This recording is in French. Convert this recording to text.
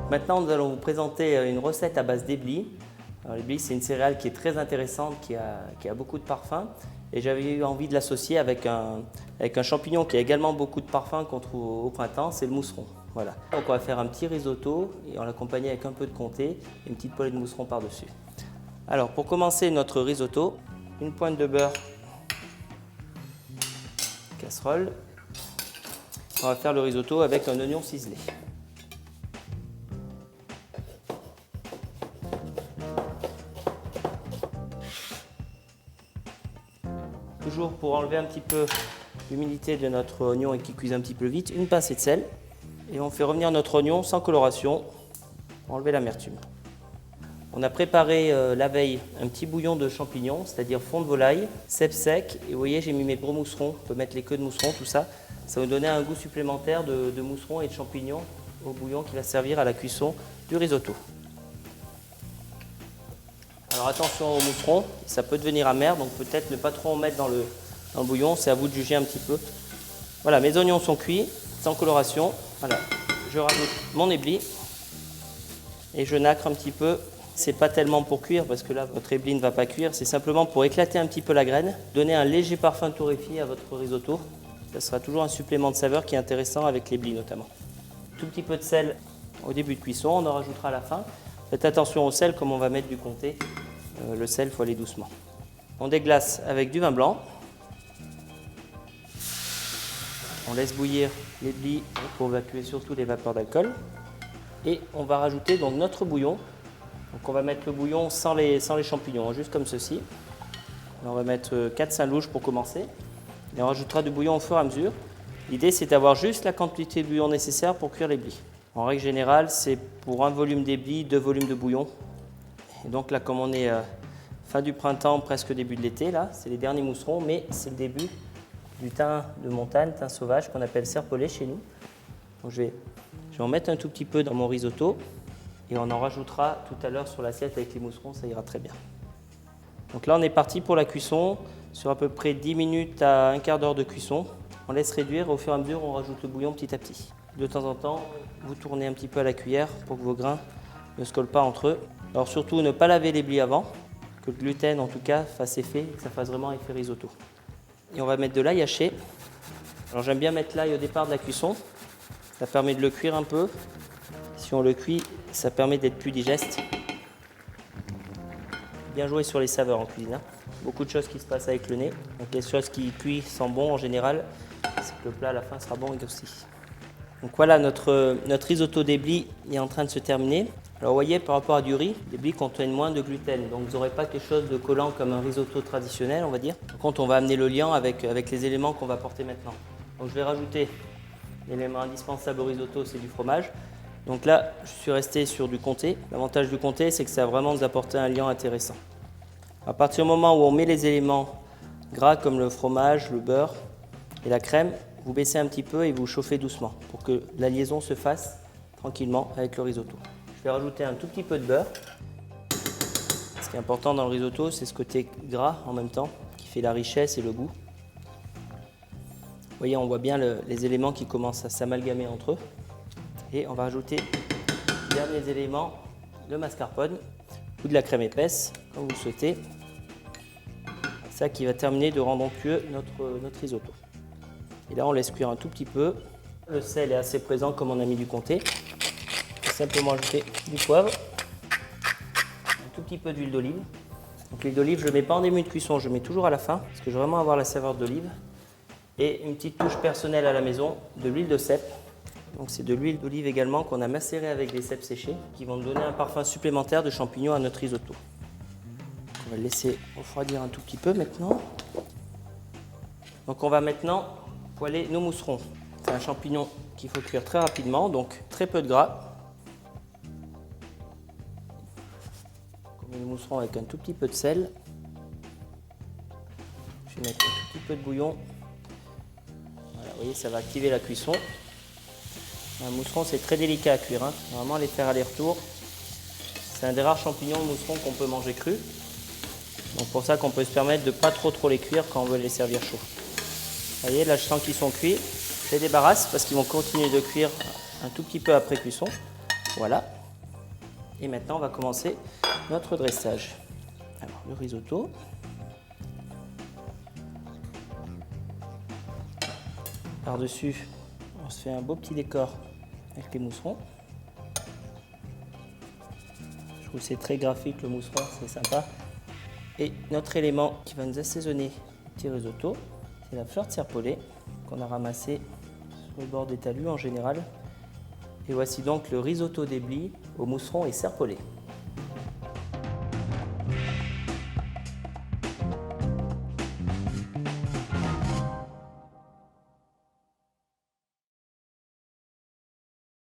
Maintenant, nous allons vous présenter une recette à base d'éblis. L'éblis, c'est une céréale qui est très intéressante, qui a beaucoup de parfum. Et j'avais eu envie de l'associer avec un champignon qui a également beaucoup de parfum qu'on trouve au printemps, c'est le mousseron. Voilà. Donc on va faire un petit risotto et on l'accompagne avec un peu de comté et une petite poêlée de mousseron par-dessus. Alors pour commencer notre risotto, une pointe de beurre, casserole. On va faire le risotto avec un oignon ciselé. Toujours pour enlever un petit peu l'humidité de notre oignon et qu'il cuise un petit peu vite, une pincée de sel. Et on fait revenir notre oignon sans coloration pour enlever l'amertume. On a préparé la veille un petit bouillon de champignons, c'est-à-dire fond de volaille, cèpe sec. Et vous voyez, j'ai mis mes gros mousserons, on peut mettre les queues de mousserons, tout ça. Ça va nous donner un goût supplémentaire de mousserons et de champignons au bouillon qui va servir à la cuisson du risotto. Alors attention aux mousserons, ça peut devenir amer, donc peut-être ne pas trop en mettre dans le bouillon, c'est à vous de juger un petit peu. Voilà, mes oignons sont cuits, sans coloration. Voilà, je rajoute mon éblis et je nacre un petit peu. C'est pas tellement pour cuire parce que là votre éblis ne va pas cuire, c'est simplement pour éclater un petit peu la graine, donner un léger parfum torréfié à votre risotto. Ça sera toujours un supplément de saveur qui est intéressant avec l'éblis notamment. Tout petit peu de sel au début de cuisson, on en rajoutera à la fin. Faites attention au sel, comme on va mettre du comté, le sel, il faut aller doucement. On déglace avec du vin blanc. On laisse bouillir l'éblis pour évacuer surtout les vapeurs d'alcool. Et on va rajouter donc notre bouillon. Donc on va mettre le bouillon sans les champignons, juste comme ceci. On va mettre 4-5 louches pour commencer. Et on rajoutera du bouillon au fur et à mesure. L'idée, c'est d'avoir juste la quantité de bouillon nécessaire pour cuire l'éblis. En règle générale, c'est pour un volume d'éblis, 2 volumes de bouillon. Et donc là, comme on est fin du printemps, presque début de l'été, là, c'est les derniers mousserons, mais c'est le début du thym de montagne, thym sauvage, qu'on appelle serpolet chez nous. Donc je vais en mettre un tout petit peu dans mon risotto et on en rajoutera tout à l'heure sur l'assiette avec les mousserons, ça ira très bien. Donc là, on est parti pour la cuisson, sur à peu près 10 minutes à un quart d'heure de cuisson. On laisse réduire, au fur et à mesure, on rajoute le bouillon petit à petit. De temps en temps, vous tournez un petit peu à la cuillère pour que vos grains ne se collent pas entre eux. Alors surtout, ne pas laver l'éblis avant, que le gluten en tout cas fasse effet, que ça fasse vraiment effet risotto. Et on va mettre de l'ail haché. Alors j'aime bien mettre l'ail au départ de la cuisson, ça permet de le cuire un peu. Si on le cuit, ça permet d'être plus digeste. Bien jouer sur les saveurs en cuisine, hein. Beaucoup de choses qui se passent avec le nez. Donc les choses qui cuisent sont bon en général, c'est que le plat à la fin sera bon aussi. Donc voilà, notre risotto d'éblis est en train de se terminer. Alors vous voyez, par rapport à du riz, les éblis contiennent moins de gluten, donc vous n'aurez pas quelque chose de collant comme un risotto traditionnel, on va dire. Par contre, on va amener le lien avec les éléments qu'on va porter maintenant. Donc je vais rajouter l'élément indispensable au risotto, c'est du fromage. Donc là, je suis resté sur du comté. L'avantage du comté, c'est que ça va vraiment nous apporter un lien intéressant. À partir du moment où on met les éléments gras comme le fromage, le beurre et la crème, vous baissez un petit peu et vous chauffez doucement pour que la liaison se fasse tranquillement avec le risotto. Je vais rajouter un tout petit peu de beurre. Ce qui est important dans le risotto, c'est ce côté gras en même temps qui fait la richesse et le goût. Vous voyez, on voit bien les éléments qui commencent à s'amalgamer entre eux. Et on va rajouter les derniers éléments, le mascarpone ou de la crème épaisse, comme vous le souhaitez. C'est ça qui va terminer de rendre onctueux notre risotto. Et là, on laisse cuire un tout petit peu. Le sel est assez présent comme on a mis du comté. Je vais simplement ajouter du poivre, un tout petit peu d'huile d'olive. Donc l'huile d'olive, je ne mets pas en début de cuisson, je mets toujours à la fin, parce que je veux vraiment avoir la saveur d'olive. Et une petite touche personnelle à la maison, de l'huile de cèpe. Donc c'est de l'huile d'olive également qu'on a macérée avec des cèpes séchés, qui vont donner un parfum supplémentaire de champignons à notre risotto. On va le laisser refroidir un tout petit peu maintenant. Donc on va maintenant poêler nos mousserons. C'est un champignon qu'il faut cuire très rapidement, donc très peu de gras. On met le mousseron avec un tout petit peu de sel. Je vais mettre un tout petit peu de bouillon. Voilà, vous voyez, ça va activer la cuisson. Un mousseron, c'est très délicat à cuire, hein. Normalement, les faire aller-retour. C'est un des rares champignons, le mousseron, qu'on peut manger cru. Donc pour ça qu'on peut se permettre de ne pas trop les cuire quand on veut les servir chauds. Vous voyez, là je sens qu'ils sont cuits. Je les débarrasse parce qu'ils vont continuer de cuire un tout petit peu après cuisson. Voilà. Et maintenant, on va commencer notre dressage. Alors, le risotto. Par-dessus, on se fait un beau petit décor avec les mousserons. Je trouve que c'est très graphique le mousseron, c'est sympa. Et notre élément qui va nous assaisonner le petit risotto, c'est la fleur de serpolet qu'on a ramassée sur le bord des talus en général. Et voici donc le risotto d'éblis au mousseron et serpolet.